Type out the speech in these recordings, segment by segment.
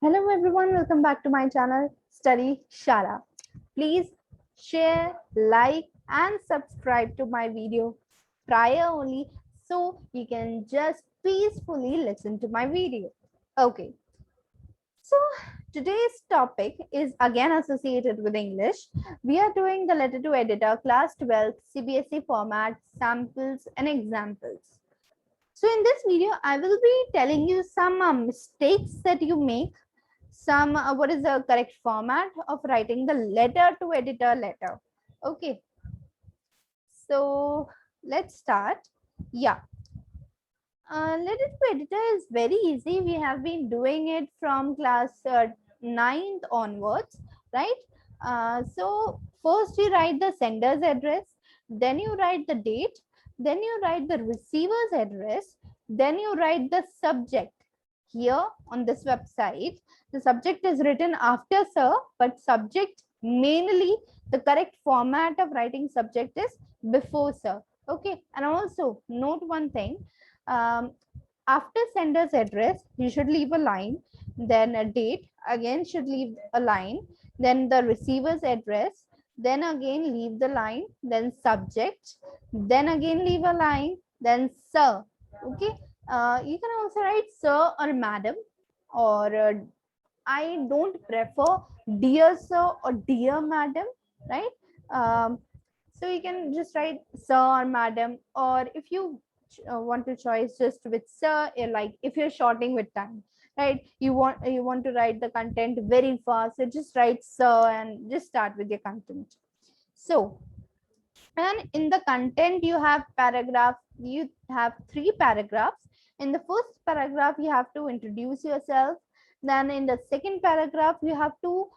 Hello everyone, welcome back to my channel Study Shara. Please share, like and subscribe to my video prior only so you can just peacefully listen to my video. Okay, so today's topic is again associated with English. We are doing the letter to editor class 12 CBSE format samples and examples. So in this video, I will be telling you some mistakes that you make, some what is the correct format of writing the letter to editor letter. Okay, so let's start. Yeah, letter to editor is very easy. We have been doing it from class 9th onwards, right? So first you write the sender's address, then you write the date, then you write the receiver's address, then you write the subject. Here on this website, the subject is written after sir, but subject mainly the correct format of writing subject is before sir. Okay, and also note one thing. um, After sender's address, you should leave a line, then a date, again should leave a line, then the receiver's address, then again leave the line, then subject, then again leave a line, then sir. Okay, you can also write sir or madam, or I don't prefer dear sir or dear madam, right? So you can just write sir or madam, or if you want to choose just with sir, like if you're shorting with time, right? You want to write the content very fast, so just write sir and just start with your content. So, and in the content you have paragraph, you have three paragraphs. In the first paragraph you have to introduce yourself, then in the second paragraph you have to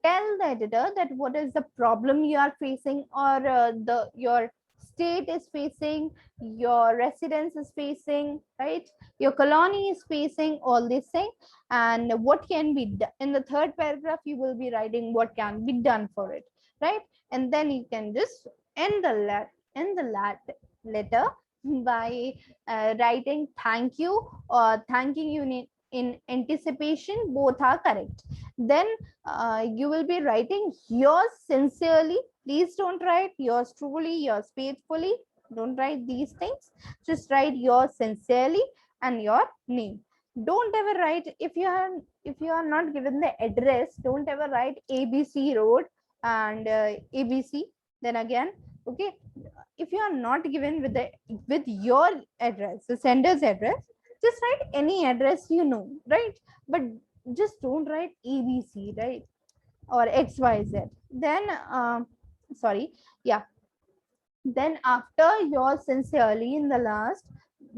tell the editor that what is the problem you are facing, or the your state is facing, your residence is facing, right, your colony is facing, all these things, and what can be done. In the third paragraph you will be writing what can be done for it, right? And then you can just end the letter by writing thank you or thanking you in anticipation. Both are correct. Then you will be writing yours sincerely. Please don't write yours truly, yours faithfully. Don't write these things. Just write yours sincerely and your name. Don't ever write, if you are not given the address, don't ever write ABC Road and ABC. Then again, okay, if you are not given with your address, the sender's address, just write any address, right? But just don't write ABC, right, or XYZ. Then sorry, yeah, then after your sincerely in the last,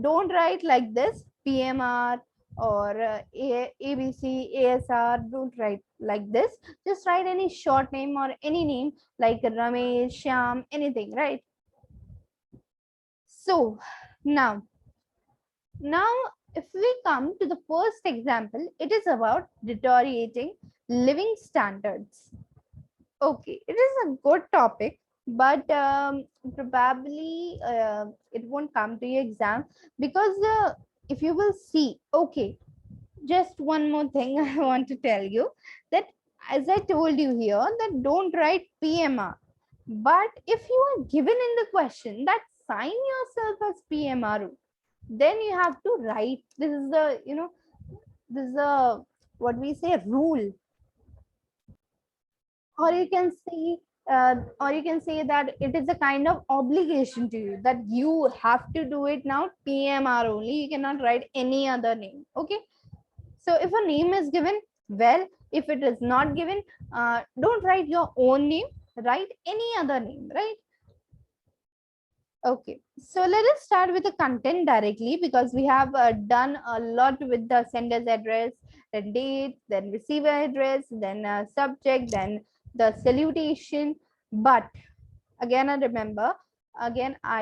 don't write like this PMR or ABC, ASR. Don't write like this. Just write any short name or any name like Ramesh, Shyam, anything, right? So now if we come to the first example, it is about deteriorating living standards. Okay, it is a good topic, but probably it won't come to your exam because if you will see, okay, just one more thing I want to tell you, that as I told you here, that don't write PMR. But if you are given in the question that sign yourself as PMR, then you have to write. This is the, this is the, what we say, rule. Or you can say, or you can say that it is a kind of obligation to you that you have to do it now PMR only. You cannot write any other name. Okay, so if a name is given, well, if it is not given, don't write your own name, write any other name, right? Okay, so let us start with the content directly, because we have done a lot with the sender's address, then date, then receiver address, then subject, then the salutation. But again, I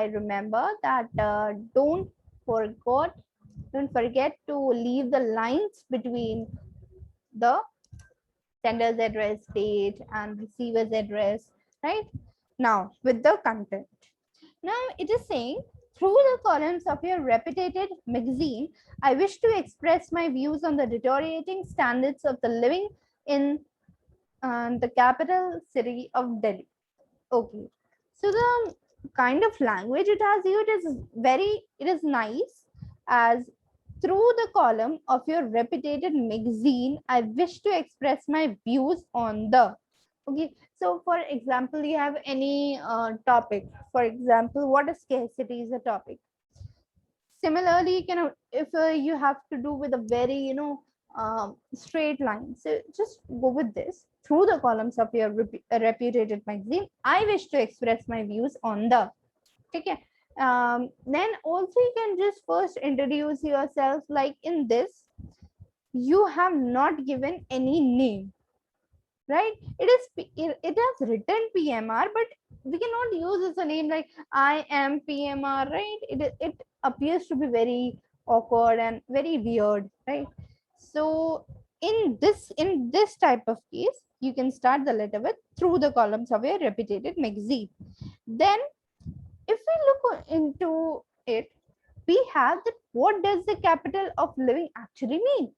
remember that forget, don't forget to leave the lines between the sender's address, date, and receiver's address, right? Now, with the content. Now, it is saying through the columns of your reputed magazine, I wish to express my views on the deteriorating standards of the living in the capital city of Delhi. Okay. So the kind of language it has here, it is nice, as through the column of your reputed magazine, I wish to express my views on the. Okay. So for example, you have any topic. For example, what is scarcity is a topic. Similarly, you can, if you have to do with a very, straight line, so just go with this. Through the columns of your reputed magazine, I wish to express my views on the. Okay. Then also you can just first introduce yourself, like in this you have not given any name, right? It has written PMR, but we cannot use as a name like I am PMR, right? It appears to be very awkward and very weird, right? So in this type of case, you can start the letter with through the columns of your reputed magazine. Then if we look into it, we have that what does the capital of living actually mean?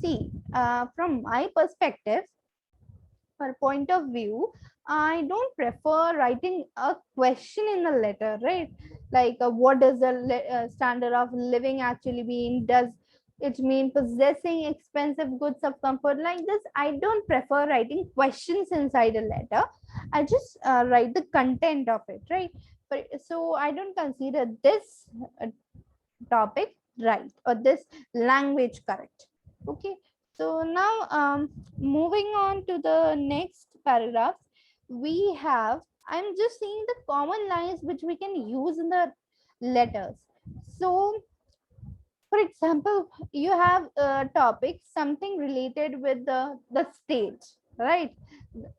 See, from my perspective, per point of view, I don't prefer writing a question in the letter, right? Like, what does the standard of living actually mean? Does it mean possessing expensive goods of comfort? Like this, I don't prefer writing questions inside a letter. I just write the content of it, right? So I don't consider this topic right, or this language correct. Okay. So now, moving on to the next paragraph, we have, I'm just seeing the common lines which we can use in the letters. So for example, you have a topic something related with the state, right?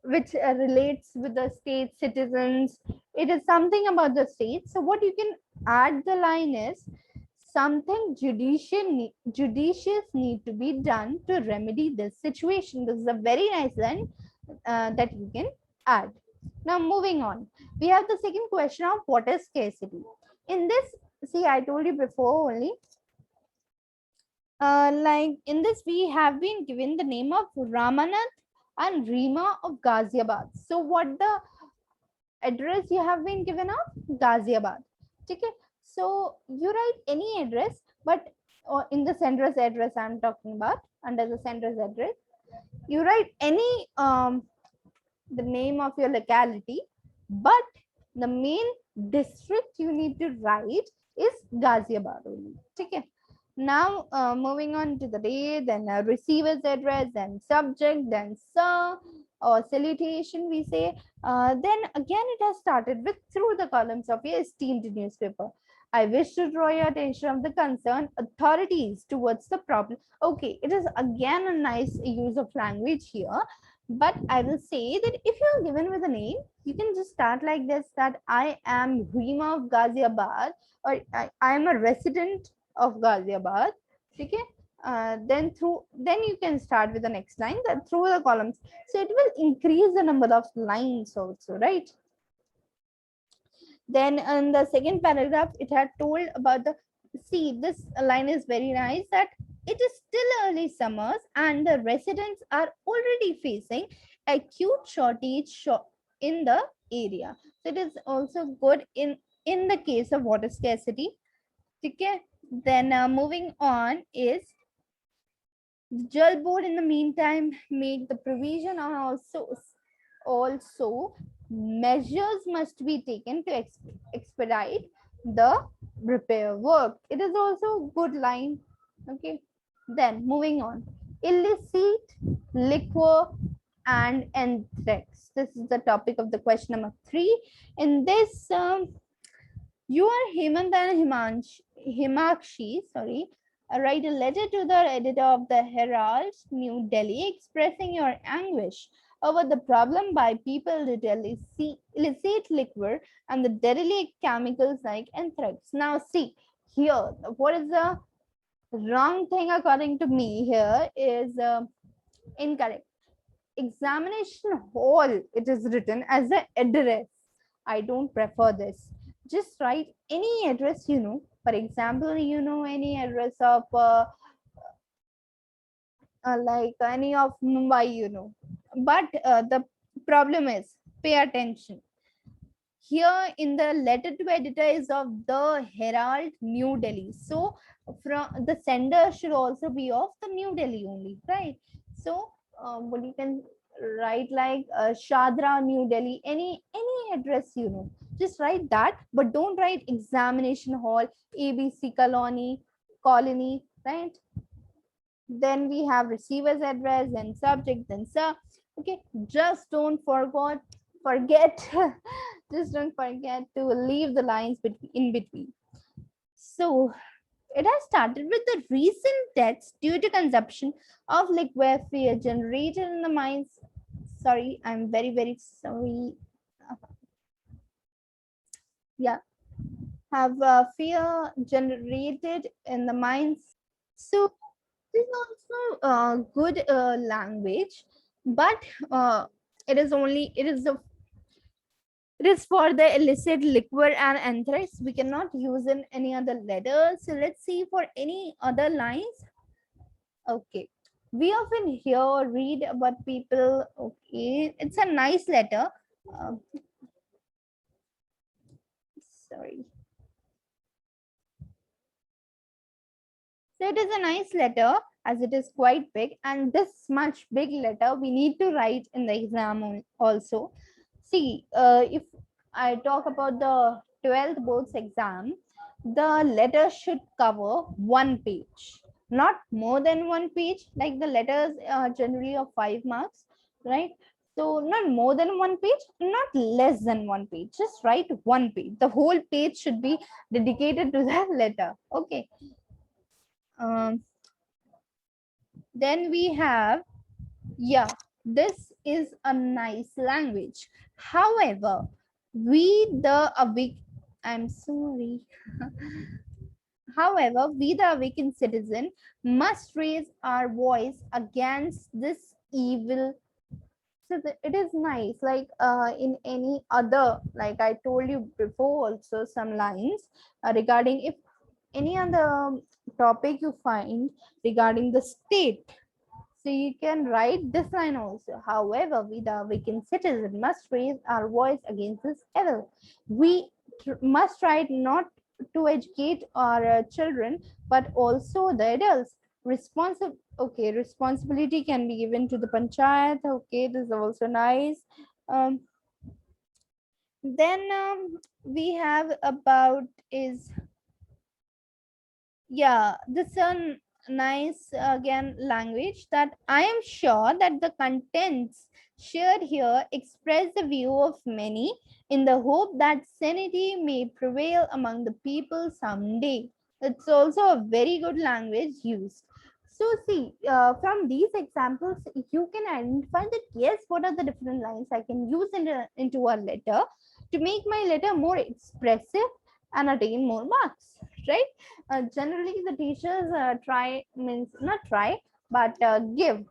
Which relates with the state citizens. It is something about the state. So what you can add the line is something judicious need to be done to remedy this situation. This is a very nice line that you can add. Now moving on, we have the second question of what is scarcity. In this, see, I told you before only, like in this, we have been given the name of Ramanath and Rima of Ghaziabad. So, what the address you have been given of Ghaziabad? Okay. So, you write any address, but in the sender's address, I'm talking about, under the sender's address, you write any the name of your locality, but the main district you need to write is Ghaziabad only. Okay. Now, moving on to the day, then receiver's address, then subject, then sir, or salutation, we say. Then again, it has started with through the columns of your esteemed newspaper. I wish to draw your attention of the concerned authorities towards the problem. Okay, it is again a nice use of language here, but I will say that if you are given with a name, you can just start like this, that I am Rima of Ghaziabad, or I am a resident of Ghaziabad. Okay. Then you can start with the next line, that through the columns. So it will increase the number of lines also, right? Then in the second paragraph, it had told about the, see, this line is very nice, that it is still early summers and the residents are already facing acute shortage in the area. So it is also good in the case of water scarcity. Okay. Then moving on is the Jal board in the meantime make the provision, and also measures must be taken to expedite the repair work. It is also good line. Okay. Then moving on, illicit liquor and anthrax. This is the topic of the question number 3. In this, you are Hemant and Himakshi, sorry, write a letter to the editor of the Herald, New Delhi, expressing your anguish over the problem by people to illicit liquor and the derelict chemicals like anthrax. Now, see here, what is the wrong thing according to me here is incorrect. Examination hall, it is written as an address. I don't prefer this. just write any address, for example, any address of like any of Mumbai, but the problem is, pay attention here in the letter to editor is of the Herald, New Delhi. So from the sender should also be of the New Delhi only, right? So what you can write like Shadra, New Delhi, any address, just write that, but don't write examination hall, ABC colony, right? Then we have receiver's address, then subject, then sir. Okay, just don't forget just don't forget to leave the lines in between. So it has started with the recent deaths due to consumption of liquefier generated in the mines. Sorry, I'm very, very sorry. Yeah, have fear generated in the mines. So this is also a good language, but it is for the illicit liquor and anthrax. We cannot use in any other letters. So let's see for any other lines. Okay. We often hear or read about people. Okay. It's a nice letter. Um, sorry. So it is a nice letter as it is quite big, and this much big letter we need to write in the exam also. See, if I talk about the 12th boards exam, the letter should cover one page, not more than one page. Like the letters are generally of 5 marks, right? So not more than one page, not less than one page. Just write one page. The whole page should be dedicated to that letter. Okay. Um, then we have, yeah, this is a nice language. However, I'm sorry. However, we the awakened citizen must raise our voice against this evil. So it is nice, like in any other, like I told you before, also some lines regarding if any other topic you find regarding the state. So you can write this line also. However, we the awakened citizen must raise our voice against this evil. We must try not to educate our children, but also the adults. Responsibility can be given to the panchayat. Okay, this is also nice. Um, then we have about is, yeah, this a nice again language that I am sure that the contents shared here express the view of many in the hope that sanity may prevail among the people someday. It's also a very good language used. So see, from these examples you can identify that yes, what are the different lines I can use into a letter to make my letter more expressive and attain more marks, right? Generally the teachers try means not try but give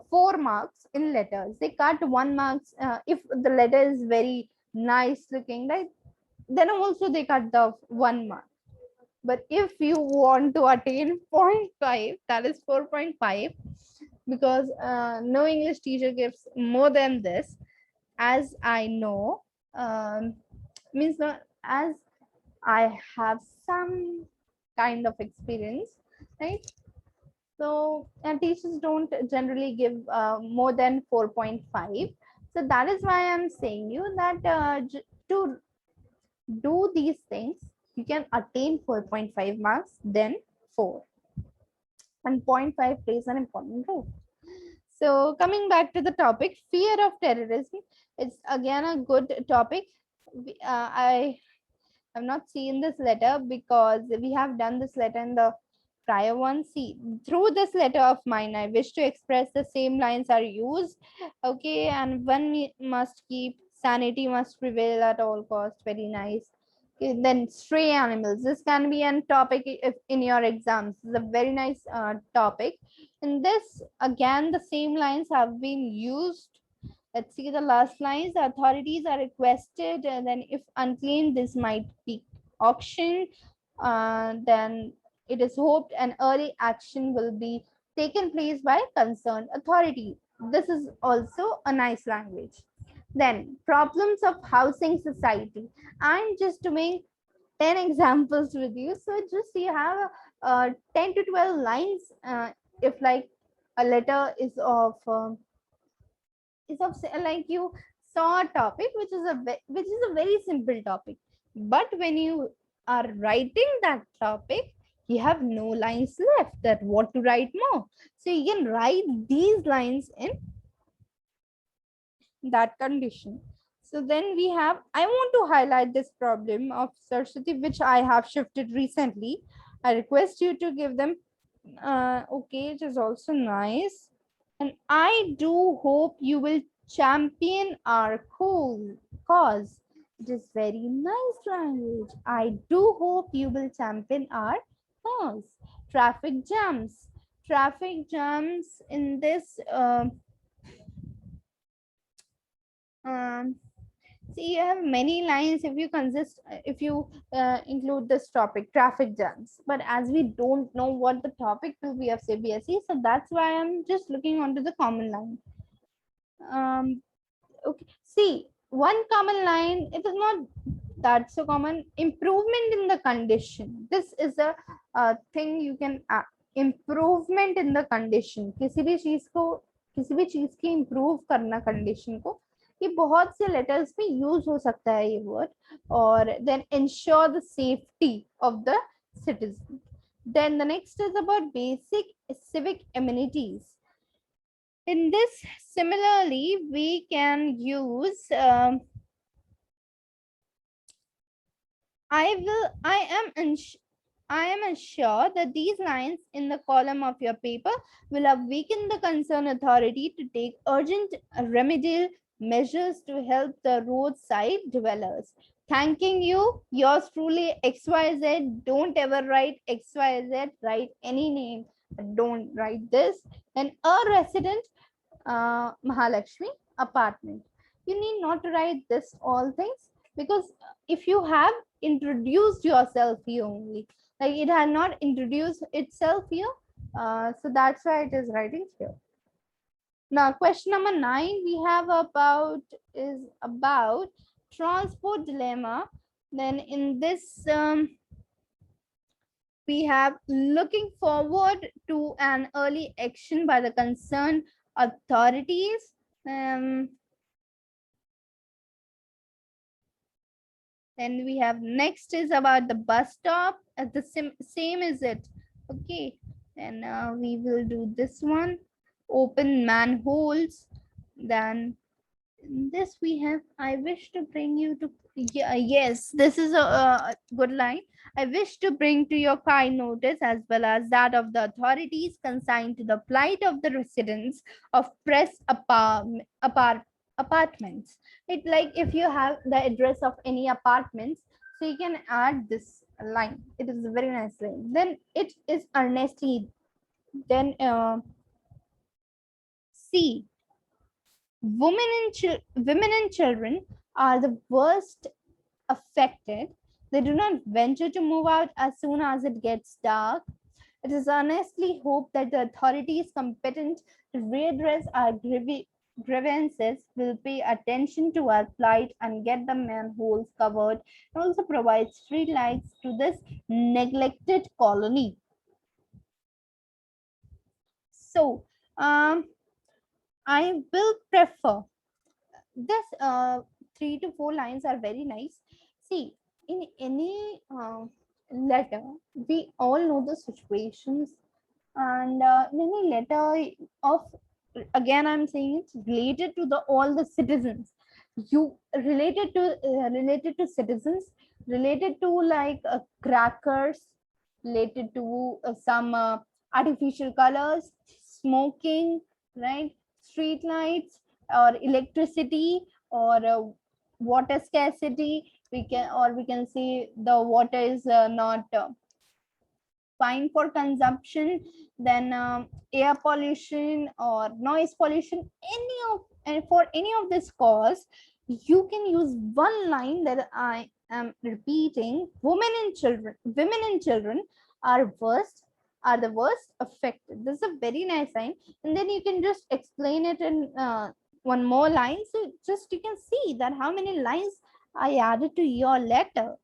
4 marks in letters. They cut 1 marks if the letter is very nice looking, right? Then also they cut the 1 mark. But if you want to attain zero point 0.5, that is 4.5, because no English teacher gives more than this, as I know. Means not as I have some kind of experience, right? So, and teachers don't generally give more than 4.5. So that is why I'm saying you that to do these things, you can attain 4.5 marks, then 4. And zero point 0.5 plays an important role. So coming back to the topic, fear of terrorism, it's again a good topic. I have not seen this letter because we have done this letter in the prior one. See, through this letter of mine, I wish to express the same lines are used. Okay, and one must keep sanity must prevail at all costs. Very nice. Okay, then stray animals. This can be a topic if in your exams. It's a very nice topic. In this, again, the same lines have been used. Let's see the last lines. The authorities are requested, then if unclaimed, this might be auctioned. Then it is hoped an early action will be taken place by concerned authority. This is also a nice language. Then problems of housing society. I'm just doing 10 examples with you. So just you have 10 to 12 lines. If like a letter is of like you saw a topic which is which is a very simple topic, but when you are writing that topic, you have no lines left that what to write more. So you can write these lines in that condition. So then we have, I want to highlight this problem of Saraswati, which I have shifted recently. I request you to give them, okay, it is also nice. And I do hope you will champion our cause. It is very nice language. I do hope you will champion our cause. Traffic jams. Traffic jams in this um, see, you have many lines if you consist if you include this topic, traffic jams. But as we don't know what the topic will be of CBSE, so that's why I'm just looking onto the common line. Okay, see, one common line. It is not that so common. Improvement in the condition. This is a thing you can improvement in the condition. किसी भी चीज की improve करना condition को, ये बहुत से letters में use हो सकता है ये word. और then ensure the safety of the citizen. Then the next is about basic civic amenities. In this, similarly, we can use I am unsure that these lines in the column of your paper will awaken the concerned authority to take urgent remedial measures to help the roadside dwellers. Thanking you, yours truly, XYZ. Don't ever write XYZ, write any name. Don't write this. And a resident, Mahalakshmi apartment. You need not to write this all things, because if you have introduced yourself here only, like it had not introduced itself here, so that's why it is writing here. Now question number 9 we have about transport dilemma. Then in this we have looking forward to an early action by the concerned authorities. Then we have next is about the bus stop. The same is it. Okay. And we will do this one. Open manholes. Then this we have, I wish to bring you to, yeah, yes, this is a good line. I wish to bring to your kind notice, as well as that of the authorities consigned to the plight of the residents of press apartments. It like if you have the address of any apartments, so you can add this line. It is a very nice line. Then it is earnestly. Then C. Women and children are the worst affected. They do not venture to move out as soon as it gets dark. It is earnestly hoped that the authorities competent to redress our grievances will pay attention to our plight and get the manholes covered, and also provide street lights to this neglected colony. So, I will prefer this 3 to 4 lines are very nice. See, in any letter, we all know the situations, and in any letter of, again I'm saying it's related to the all the citizens. You related to citizens, related to like crackers, related to some artificial colors, smoking, right? Street lights, or electricity, or water scarcity. We can see the water is not fine for consumption. Then air pollution or noise pollution, any of and for any of this cause, you can use one line that I am repeating: women and children are the worst affected. This is a very nice line, and then you can just explain it in one more line. So just you can see that how many lines I added to your letter.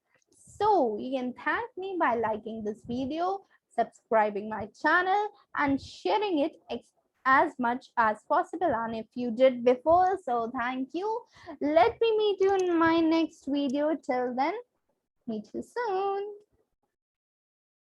So you can thank me by liking this video, subscribing my channel, and sharing it as much as possible. And if you did before, so thank you. Let me meet you in my next video. Till then, meet you soon.